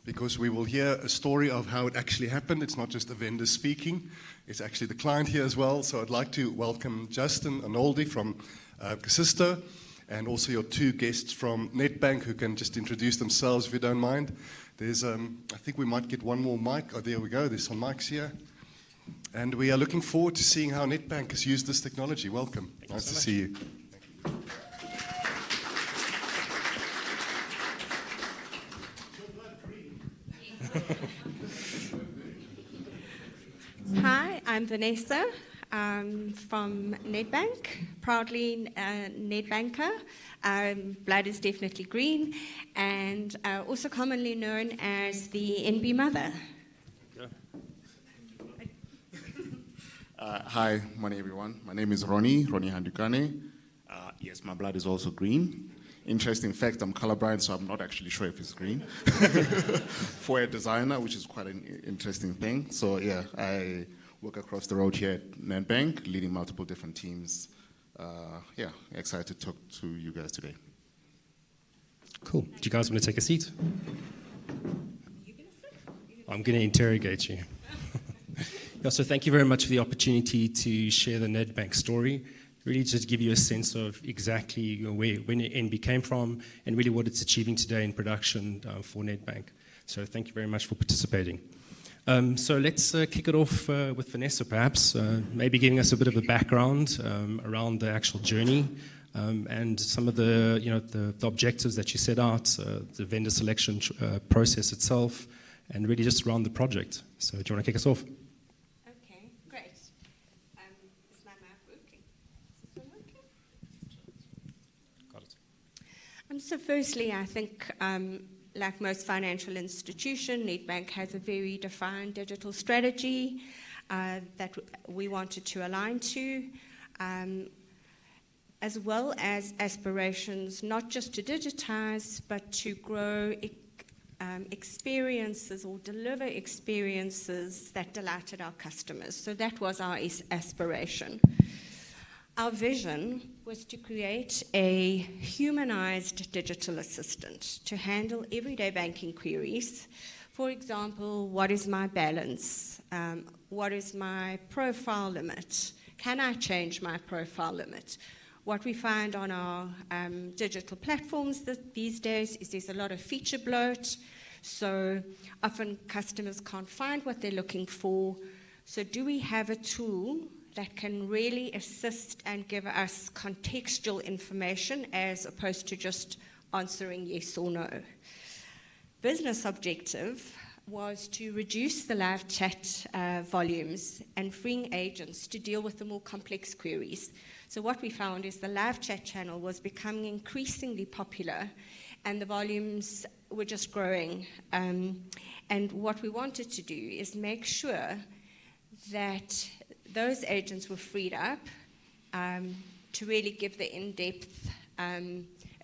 because we will hear a story of how it actually happened. It's not just the vendor speaking, it's actually the client here as well. So I'd like to welcome Justin and Enbi from Kasisto, and also your two guests from Nedbank who can just introduce themselves if you don't mind. There's, I think we might get one more mic. Oh, there we go. There's some mics here. And we are looking forward to seeing how Nedbank has used this technology. Welcome. Nice to see you. Hi, I'm Vanessa from Nedbank, proudly Nedbanker. Blood is definitely green, and also commonly known as the Enbi mother. Hi, morning everyone. My name is Ronnie Handukane. Yes, my blood is also green. Interesting fact, I'm colorblind, so I'm not actually sure if it's green. For a designer, which is quite an interesting thing. So yeah, I work across the road here at Nedbank, leading multiple different teams. Yeah, excited to talk to you guys today. Cool. Do you guys want to take a seat? I'm going to interrogate you. Yeah, so thank you very much for the opportunity to share the Nedbank story. Really just give you a sense of exactly when Enbi came from and really what it's achieving today in production for Nedbank. So thank you very much for participating. So let's kick it off with Vanessa, perhaps, maybe giving us a bit of a background around the actual journey and some of the, the objectives that you set out, the vendor selection process itself, and really just around the project. So do you want to kick us off? So firstly, I think, like most financial institutions, Nedbank has a very defined digital strategy that we wanted to align to, as well as aspirations not just to digitize, but to grow experiences or deliver experiences that delighted our customers. So that was our aspiration. Our vision was to create a humanized digital assistant to handle everyday banking queries. For example, what is my balance? What is my profile limit? Can I change my profile limit? What we find on our digital platforms these days is there's a lot of feature bloat. So often customers can't find what they're looking for. So do we have a tool that can really assist and give us contextual information as opposed to just answering yes or no? Business objective was to reduce the live chat volumes and freeing agents to deal with the more complex queries. So what we found is the live chat channel was becoming increasingly popular and the volumes were just growing. And what we wanted to do is make sure that those agents were freed up to really give the in-depth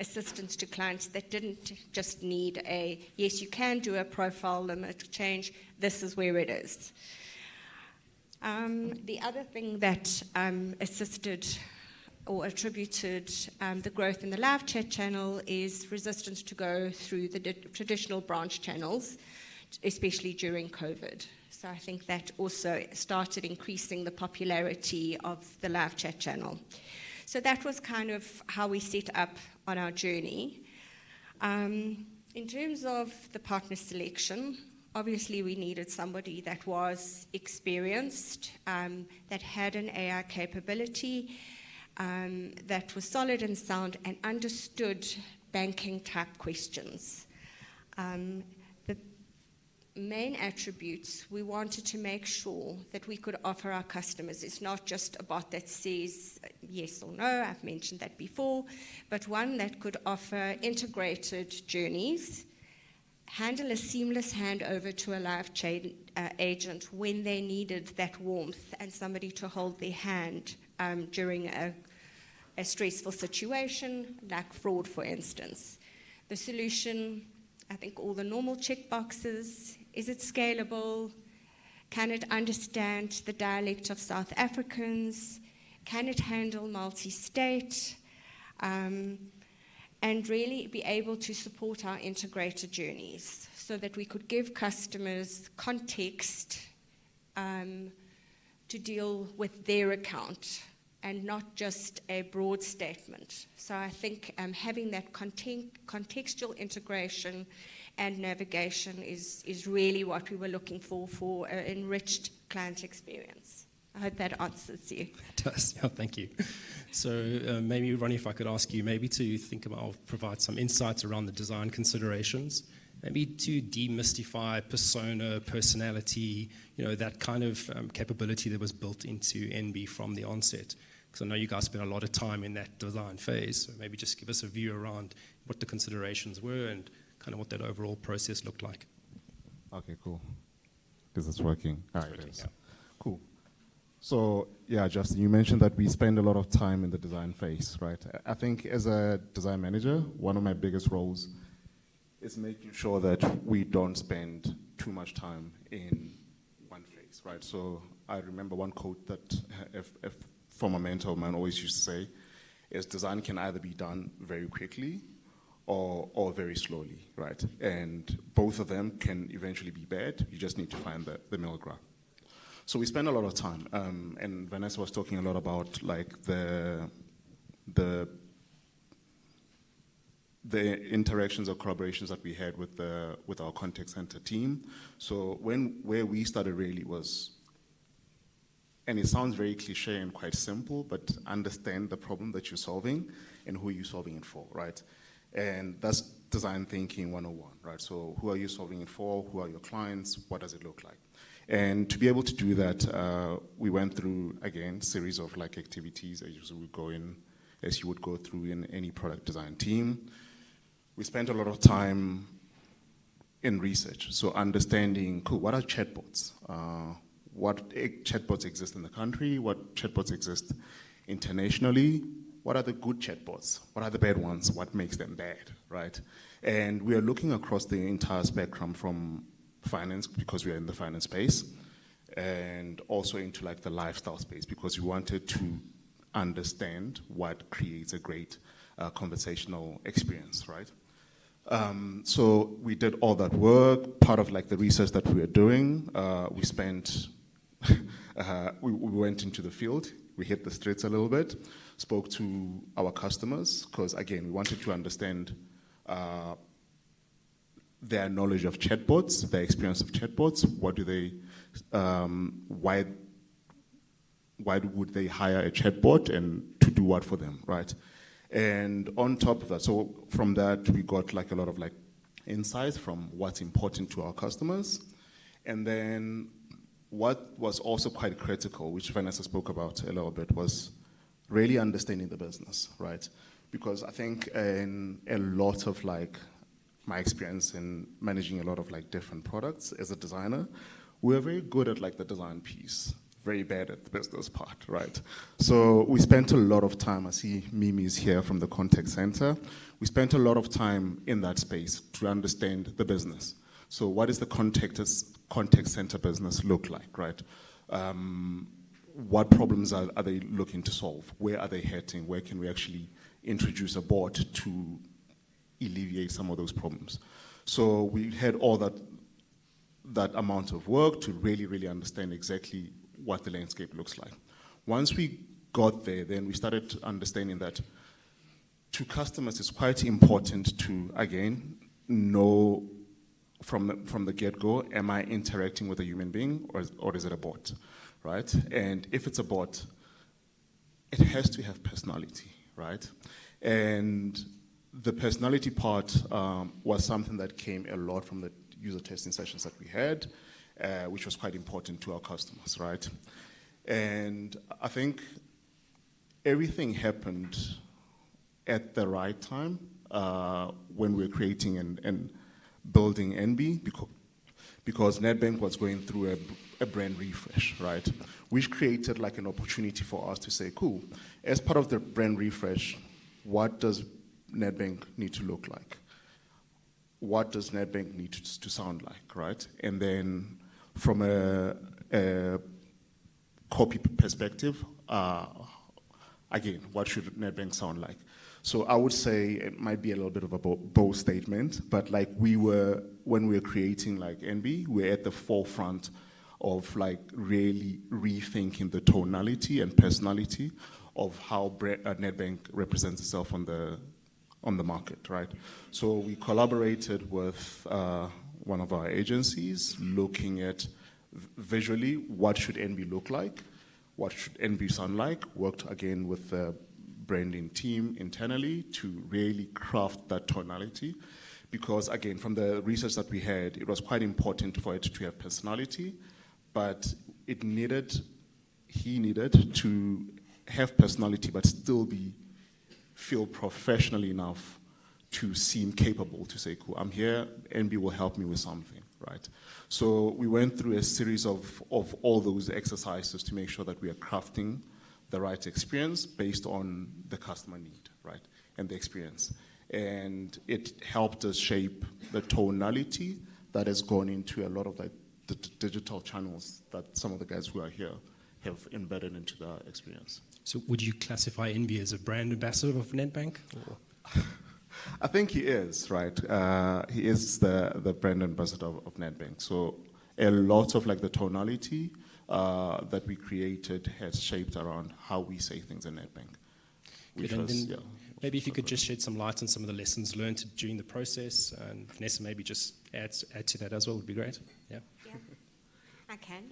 assistance to clients that didn't just need a, yes, you can do a profile limit change, this is where it is. The other thing that assisted or attributed the growth in the live chat channel is resistance to go through the traditional branch channels, especially during COVID. So I think that also started increasing the popularity of the live chat channel. So that was kind of how we set up on our journey. In terms of the partner selection, obviously we needed somebody that was experienced, that had an AI capability, that was solid and sound and understood banking type questions. Main attributes, we wanted to make sure that we could offer our customers. It's not just a bot that says yes or no, I've mentioned that before, but one that could offer integrated journeys, handle a seamless handover to a live chat agent when they needed that warmth and somebody to hold their hand during a stressful situation, like fraud, for instance. The solution, I think all the normal checkboxes. Is it scalable? Can it understand the dialect of South Africans? Can it handle multi-state? And really be able to support our integrated journeys. so that we could give customers context to deal with their account and not just a broad statement. So I think having that contextual integration and navigation is really what we were looking for an enriched client experience. I hope that answers you. It does, yeah, thank you. So maybe, Ronnie, if I could ask you maybe to think about or provide some insights around the design considerations, maybe to demystify persona, personality, that kind of capability that was built into Enbi from the onset. Because I know you guys spent a lot of time in that design phase, so maybe just give us a view around what the considerations were and kind of what that overall process looked like. Okay, cool. This is working. It's working, yeah. Cool. So, yeah, Justin, you mentioned that we spend a lot of time in the design phase, right? I think as a design manager, one of my biggest roles is making sure that we don't spend too much time in one phase, right? So I remember one quote that if from a mentor of mine always used to say is design can either be done very quickly or very slowly, right? And both of them can eventually be bad. You just need to find the middle ground. So we spend a lot of time, and Vanessa was talking a lot about like the interactions or collaborations that we had with our contact center team. So where we started really was, and it sounds very cliche and quite simple, but understand the problem that you're solving and who you're solving it for, right? And that's design thinking 101, right? So who are you solving it for? Who are your clients? What does it look like? And to be able to do that, we went through, again, series of like activities as you would go through in any product design team. We spent a lot of time in research, so understanding, cool, what are chatbots? What chatbots exist in the country? What chatbots exist internationally? What are the good chatbots? What are the bad ones? What makes them bad, right? And we are looking across the entire spectrum from finance, because we are in the finance space, and also into like the lifestyle space, because we wanted to understand what creates a great conversational experience, right? So we did all that work. Part of like the research that we were doing, we spent, we went into the field, we hit the streets a little bit, spoke to our customers, because again, we wanted to understand their knowledge of chatbots, their experience of chatbots. What do they, why would they hire a chatbot and to do what for them, right? And on top of that, so from that, we got like a lot of like insights from what's important to our customers. And then what was also quite critical, which Vanessa spoke about a little bit, was really understanding the business, right? Because I think in a lot of like my experience in managing a lot of like different products as a designer, we're very good at like the design piece, very bad at the business part, right? So we spent a lot of time, I see Mimi's here from the contact center, we spent a lot of time in that space to understand the business. So what does the contact center business look like, right? What problems are they looking to solve? Where are they heading? Where can we actually introduce a bot to alleviate some of those problems? So we had all that amount of work to really understand exactly what the landscape looks like. Once we got there, then we started understanding that to customers it's quite important to, again, know from the get-go, am I interacting with a human being or is it a bot, right? And if it's a bot, it has to have personality, right? And the personality part was something that came a lot from the user testing sessions that we had, which was quite important to our customers, right? And I think everything happened at the right time when we were creating and building Enbi, because Nedbank was going through a brand refresh, right? Which created like an opportunity for us to say, cool, as part of the brand refresh, what does Nedbank need to look like? What does Nedbank need to sound like, right? And then from a copy perspective, again, what should Nedbank sound like? So I would say it might be a little bit of a bold statement, but like when we were creating like Enbi, we're at the forefront of like really rethinking the tonality and personality of how Nedbank represents itself on the market, right? So we collaborated with one of our agencies, looking at visually what should Enbi look like, what should Enbi sound like. Worked again with the branding team internally to really craft that tonality, because again, from the research that we had, it was quite important for it to have personality, but he needed to have personality but still feel professional enough to seem capable to say, cool, I'm here, Enbi will help me with something, right? So we went through a series of all those exercises to make sure that we are crafting the right experience based on the customer need, right, and the experience. And it helped us shape the tonality that has gone into a lot of the digital channels that some of the guys who are here have embedded into the experience. So would you classify Enbi as a brand ambassador of Nedbank? Or? I think he is, right? He is the brand ambassador of Nedbank. So a lot of like the tonality that we created has shaped around how we say things in Nedbank. Maybe if you could just shed some light on some of the lessons learned during the process, and Vanessa maybe just add to that as well, would be great. Yeah. Yeah, I can.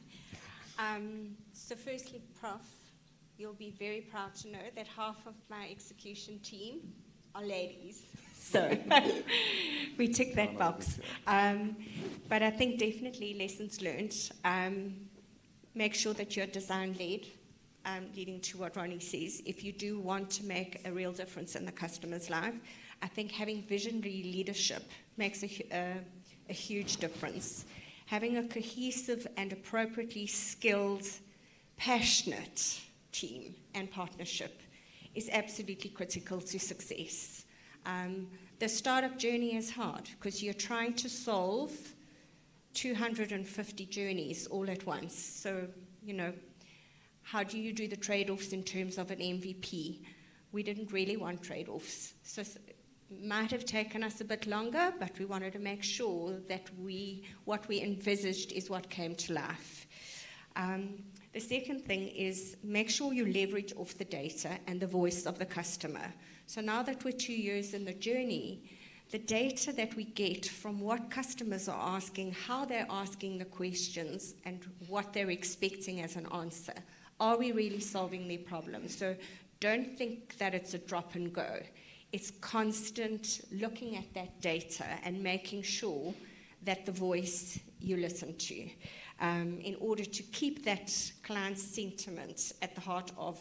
So firstly, Prof, you'll be very proud to know that half of my execution team are ladies. So we tick that box. But I think definitely lessons learned. Make sure that you're design-led, leading to what Ronnie says. If you do want to make a real difference in the customer's life, I think having visionary leadership makes a huge difference. Having a cohesive and appropriately skilled, passionate team and partnership is absolutely critical to success. The startup journey is hard because you're trying to solve 250 journeys all at once. So, how do you do the trade-offs in terms of an MVP? We didn't really want trade-offs. So it might have taken us a bit longer, but we wanted to make sure that what we envisaged is what came to life. The second thing is make sure you leverage off the data and the voice of the customer. So now that we're 2 years in the journey, the data that we get from what customers are asking, how they're asking the questions, and what they're expecting as an answer. Are we really solving their problems? So don't think that it's a drop and go. It's constant looking at that data and making sure that the voice you listen to, in order to keep that client sentiment at the heart of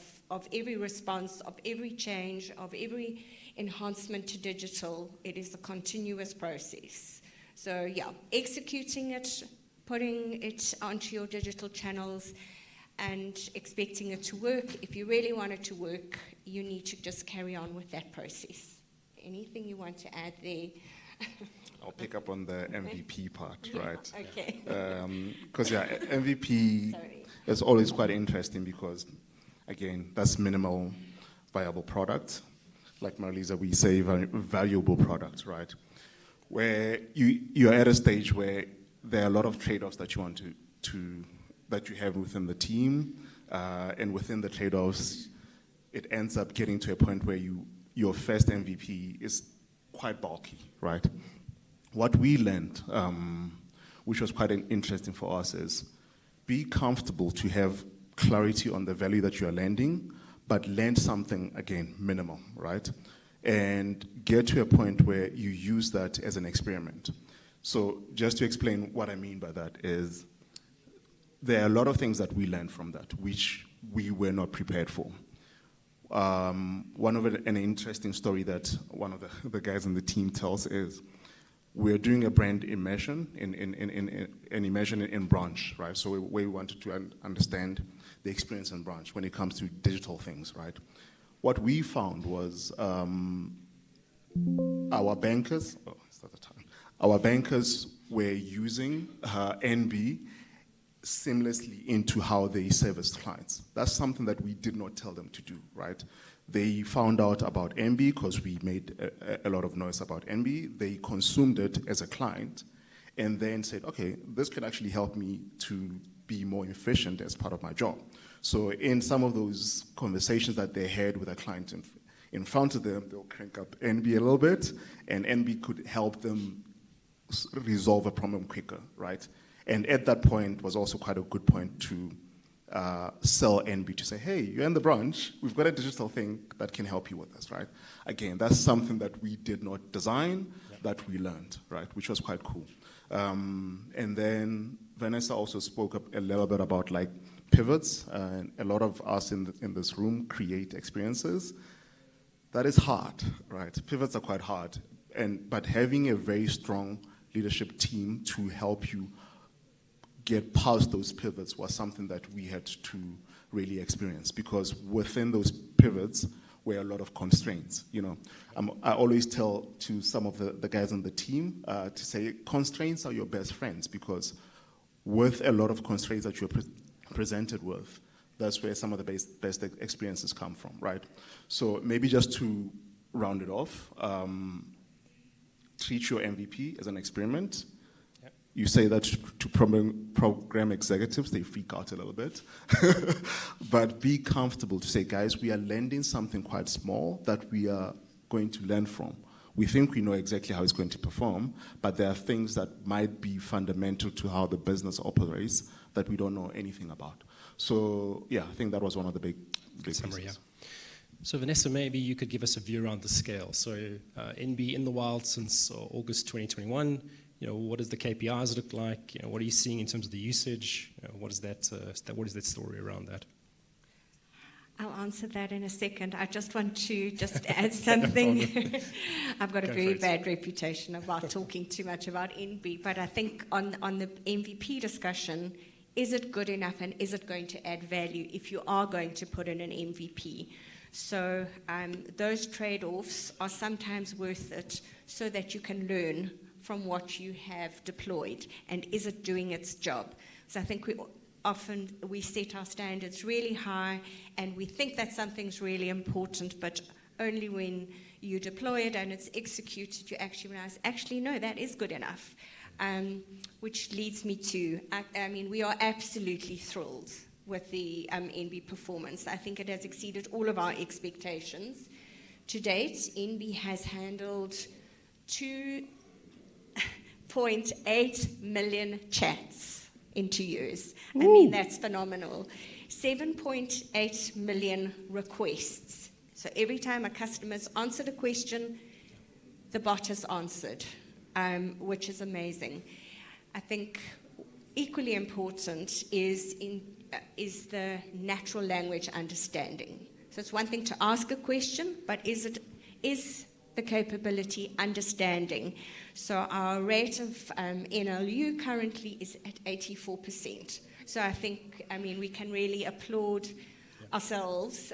every response, of every change, of every enhancement to digital. It is a continuous process. So yeah, executing it, putting it onto your digital channels and expecting it to work. If you really want it to work, you need to just carry on with that process. Anything you want to add there? I'll pick up on the MVP part, Yeah, right? okay. Because MVP is always quite interesting because, again, that's minimal viable product. Like Marlisa, we say valuable product, right? Where you're at a stage where there are a lot of trade-offs that you want that you have within the team, and within the trade-offs, it ends up getting to a point where your first MVP is quite bulky, right? What we learned, which was quite interesting for us, is be comfortable to have clarity on the value that you are lending, but lend something, again, minimal, right? And get to a point where you use that as an experiment. So just to explain what I mean by that is there are a lot of things that we learned from that, which we were not prepared for. An interesting story that one of the guys in the team tells is we're doing a brand immersion in branch, right? So we wanted to understand the experience in branch when it comes to digital things, right? What we found was our bankers were using Enbi seamlessly into how they service clients. That's something that we did not tell them to do, right? They found out about Enbi because we made a lot of noise about Enbi. They consumed it as a client and then said, okay, this can actually help me to be more efficient as part of my job. So in some of those conversations that they had with a client in front of them, they'll crank up Enbi a little bit, and Enbi could help them resolve a problem quicker, right? And at that point was also quite a good point to sell Enbi, to say, hey, you're in the branch, we've got a digital thing that can help you with this, right? Again, that's something that we did not design, that we learned, right? Which was quite cool. And then Vanessa also spoke up a little bit about like pivots. And a lot of us in this room create experiences. That is hard, right? Pivots are quite hard. But having a very strong leadership team to help you get past those pivots was something that we had to really experience, because within those pivots were a lot of constraints. You know, I always tell to some of the guys on the team to say constraints are your best friends, because with a lot of constraints that you're presented with, that's where some of the best experiences come from, right? So maybe just to round it off, treat your MVP as an experiment. You say that to program executives, they freak out a little bit. But be comfortable to say, guys, we are lending something quite small that we are going to learn from. We think we know exactly how it's going to perform, but there are things that might be fundamental to how the business operates that we don't know anything about. So, yeah, I think that was one of the big summary, pieces. yeah. So Vanessa, maybe you could give us a view around the scale. So Enbi in the wild since August 2021. You know, what does the KPIs look like? You know, what are you seeing in terms of the usage? You know, what is that story around that? I'll answer that in a second. I just want to add something. I've got a very bad reputation about talking too much about Enbi, but I think on the MVP discussion, is it good enough and is it going to add value if you are going to put in an MVP? So those trade-offs are sometimes worth it so that you can learn from what you have deployed, and is it doing its job? So I think we set our standards really high, and we think that something's really important, but only when you deploy it and it's executed, you actually realize, actually, no, that is good enough. Which leads me to, I mean, we are absolutely thrilled with the Enbi performance. I think it has exceeded all of our expectations. To date, Enbi has handled 2.8 million chats in 2 years. Ooh. I mean, that's phenomenal. 7.8 million requests. So every time a customer's answered a question, the bot has answered, which is amazing. I think equally important is the natural language understanding. So it's one thing to ask a question, but is the capability understanding? So our rate of NLU currently is at 84%. So I think, I mean, we can really applaud ourselves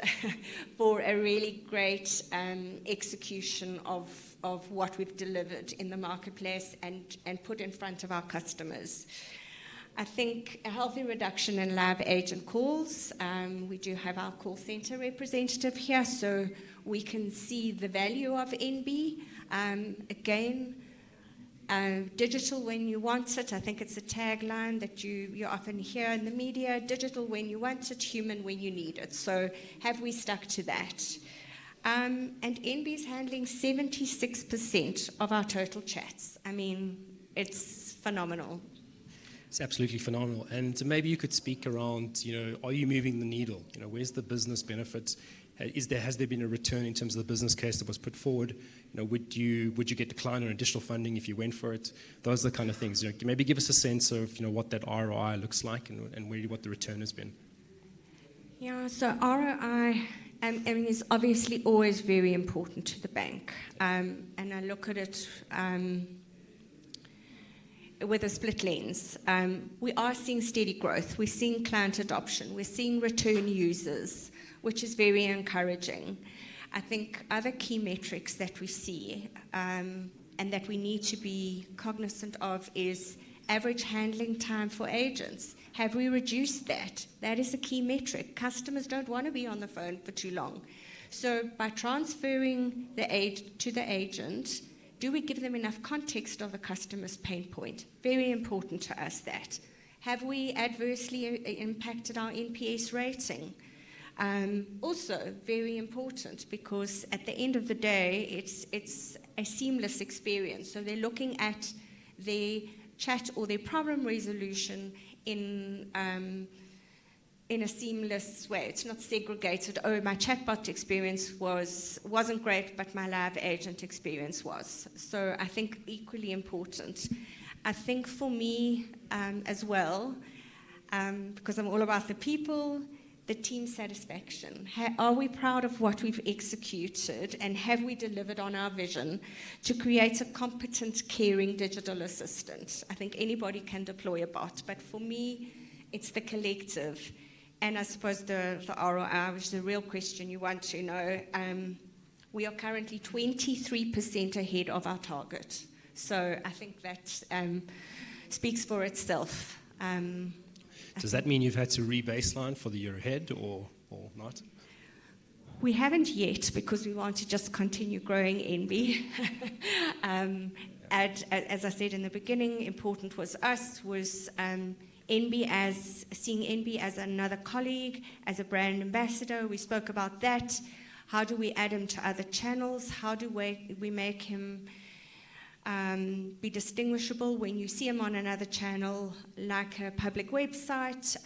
for a really great execution of what we've delivered in the marketplace and put in front of our customers. I think a healthy reduction in live agent calls. We do have our call center representative here, so we can see the value of Enbi. Again, digital when you want it. I think it's a tagline that you often hear in the media. Digital when you want it, human when you need it. So have we stuck to that? And Enbi is handling 76% of our total chats. I mean, it's phenomenal. It's absolutely phenomenal. And maybe you could speak around, you know, are you moving the needle? You know, where's the business benefit? Has there been a return in terms of the business case that was put forward? You know, would you get decline or additional funding if you went for it? Those are the kind of things. You know, maybe give us a sense of, you know, what that ROI looks like and really what the return has been. Yeah, so ROI, I mean, is obviously always very important to the bank. And I look at it with a split lens. We are seeing steady growth. We're seeing client adoption. We're seeing return users, which is very encouraging. I think other key metrics that we see and that we need to be cognizant of is average handling time for agents. Have we reduced that? That is a key metric. Customers don't want to be on the phone for too long. So by transferring to the agent, do we give them enough context of the customer's pain point? Very important to us that. Have we adversely impacted our NPS rating? Also very important, because at the end of the day, it's a seamless experience. So they're looking at their chat or their problem resolution in a seamless way. It's not segregated. Oh, my chatbot experience wasn't great, but my live agent experience was. So I think equally important. I think for me as well, because I'm all about the people, the team satisfaction. Are we proud of what we've executed, and have we delivered on our vision to create a competent, caring digital assistant? I think anybody can deploy a bot, but for me, it's the collective. And I suppose the ROI, which is the real question you want to know, we are currently 23% ahead of our target. So I think that speaks for itself. Does that mean you've had to re-baseline for the year ahead or not? We haven't yet, because we want to just continue growing Enbi. As I said in the beginning, important was seeing Enbi as another colleague, as a brand ambassador. We spoke about that. How do we add him to other channels? How do we make him be distinguishable when you see him on another channel, like a public website?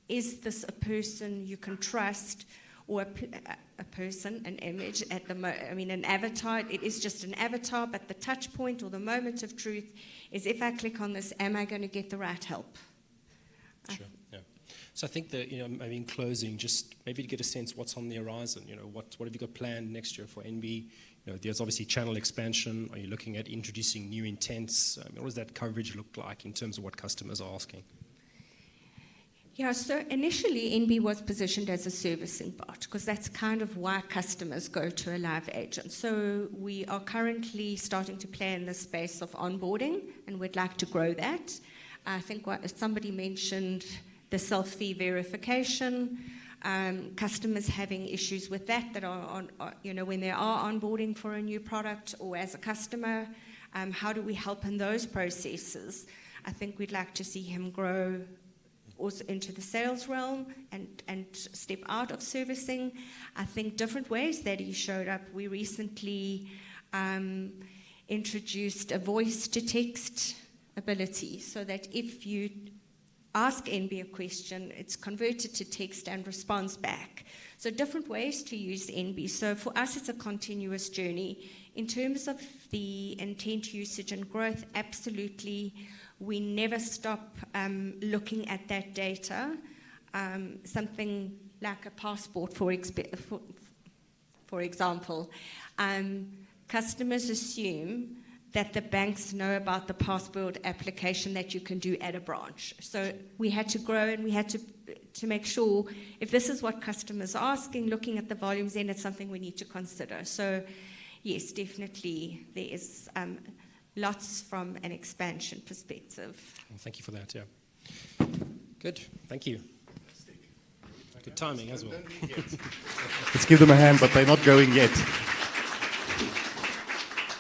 Is this a person you can trust, or a person, an image an avatar? It is just an avatar, but the touch point or the moment of truth is, if I click on this, am I going to get the right help? Sure. Yeah. So I think that, maybe in closing, just maybe to get a sense what's on the horizon. What have you got planned next year for Enbi? There's obviously channel expansion. Are you looking at introducing new intents? What does that coverage look like in terms of what customers are asking? Yeah, so initially Enbi was positioned as a servicing bot, because that's kind of why customers go to a live agent. So we are currently starting to play in the space of onboarding, and we'd like to grow that. I think somebody mentioned the self-fee verification. Customers having issues with that are when they are onboarding for a new product or as a customer, how do we help in those processes? I think we'd like to see him grow also into the sales realm and step out of servicing. I think different ways that he showed up. We recently introduced a voice-to-text ability, so that if you ask Enbi a question, it's converted to text and responds back. So different ways to use Enbi. So for us, it's a continuous journey. In terms of the intent, usage, and growth, absolutely, we never stop looking at that data. Something like a passport, for example. Customers assume that the banks know about the passport application that you can do at a branch. So we had to grow, and we had to make sure, if this is what customers are asking, looking at the volumes, then it's something we need to consider. So yes, definitely there is lots from an expansion perspective. Well, thank you for that, yeah. Good, thank you. Good timing as well. Let's give them a hand, but they're not going yet.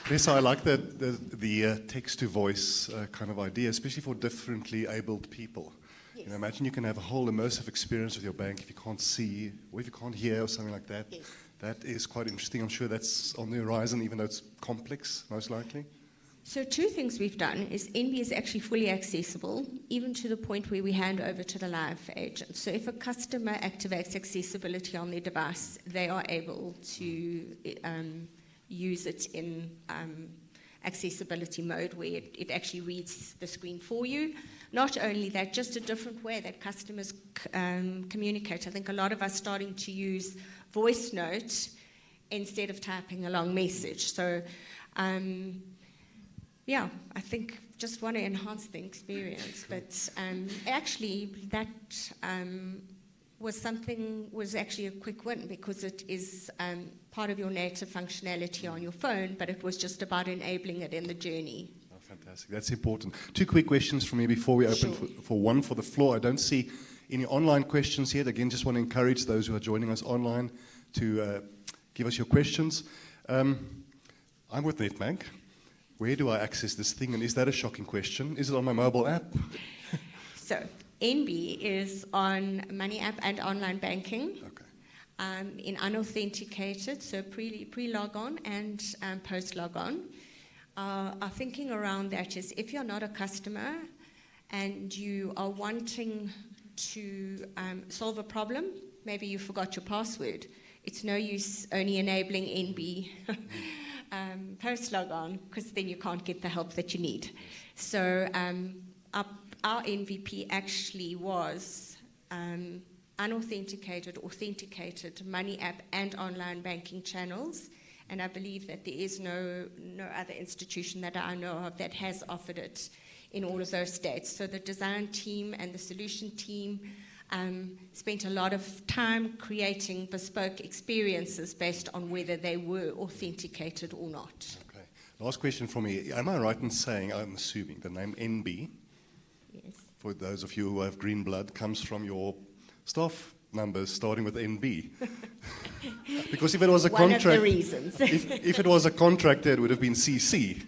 Lisa, I like the text-to-voice kind of idea, especially for differently abled people. Yes. Imagine you can have a whole immersive experience with your bank if you can't see, or if you can't hear, or something like that. Yes. That is quite interesting. I'm sure that's on the horizon, even though it's complex, most likely. So two things we've done is Enbi is actually fully accessible, even to the point where we hand over to the live agent. So if a customer activates accessibility on their device, they are able to use it in accessibility mode, where it actually reads the screen for you. Not only that, just a different way that customers communicate. I think a lot of us starting to use voice note instead of typing a long message. So yeah, I think just want to enhance the experience. But actually that was actually a quick win, because it is part of your native functionality on your phone, but it was just about enabling it in the journey. Oh, fantastic. That's important. Two quick questions from me before we open Sure. for the floor. I don't see any online questions yet. Again, just want to encourage those who are joining us online to give us your questions. I'm with Nedbank. Where do I access this thing? And is that a shocking question? Is it on my mobile app? So, Enbi is on Money App and online banking. Okay. In unauthenticated, so pre-log on and post-log on. Our thinking around that is if you're not a customer and you are wanting to solve a problem, maybe you forgot your password, it's no use only enabling Enbi post-log on, because then you can't get the help that you need. So our MVP actually was unauthenticated, authenticated Money App and online banking channels, and I believe that there is no other institution that I know of that has offered it in all of those states. So the design team and the solution team spent a lot of time creating bespoke experiences based on whether they were authenticated or not. Okay. Last question from me. Am I right in saying, I'm assuming, the name Enbi, Yes. for those of you who have green blood, comes from your staff numbers starting with NB? Because if it was a One contract, of the reasons. if it was a contractor, it would have been CC.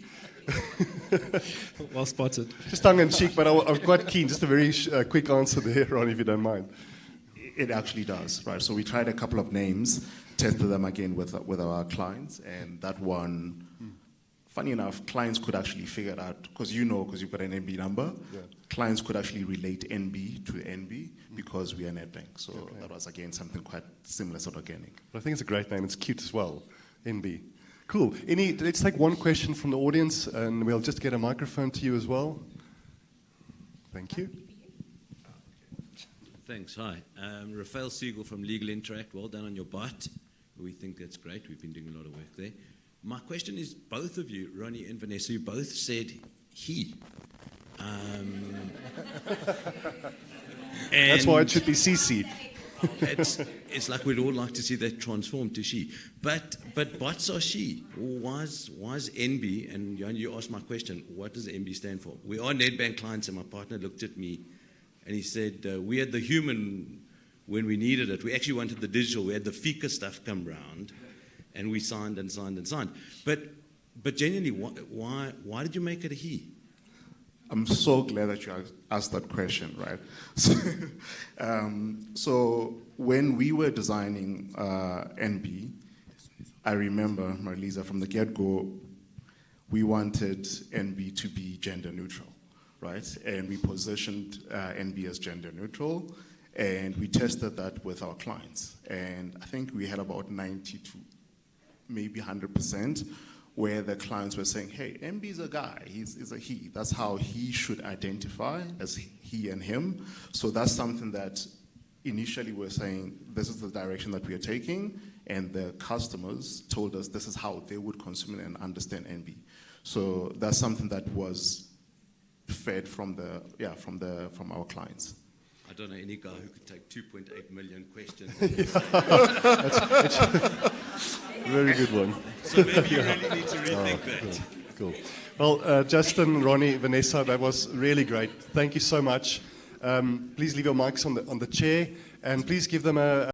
Well spotted. Just tongue in cheek, but I'm quite keen. Just a very quick answer there, Ron, if you don't mind. It actually does, right? So we tried a couple of names, tested them again with our clients, and that one, funny enough, clients could actually figure it out, because you've got an NB number. Yeah. Clients could actually relate NB to NB because we are Nedbank. So that was, again, something quite similar, sort of organic. But I think it's a great name. It's cute as well, NB. Cool. Let's take one question from the audience, and we'll just get a microphone to you as well. Thank you. Thanks. Hi. Rafael Siegel from Legal Interact. Well done on your bite. We think that's great. We've been doing a lot of work there. My question is, both of you, Ronnie and Vanessa, you both said he. That's why it should be CC. It's like we'd all like to see that transform to she. But bots are she. Why's NB? And you asked my question, what does NB stand for? We are Nedbank clients, and my partner looked at me and he said, we had the human when we needed it. We actually wanted the digital. We had the FICA stuff come round, and we signed and signed and signed. But genuinely, why did you make it a he? I'm so glad that you asked that question, right? So when we were designing NB, I remember, Marlisa, from the get-go, we wanted NB to be gender neutral, right? And we positioned NB as gender neutral, and we tested that with our clients. And I think we had about 90 to maybe 100%, where the clients were saying, hey, NB is a guy, he's a he. That's how he should identify, as he and him. So that's something that initially we're saying, this is the direction that we are taking, and the customers told us this is how they would consume it and understand NB. So that's something that was fed from our clients. I don't know any guy who could take 2.8 million questions. Very good one. So maybe you really need to rethink that. Cool. Well, Justin, Ronnie, Vanessa, that was really great. Thank you so much. Please leave your mics on the chair, and please give them a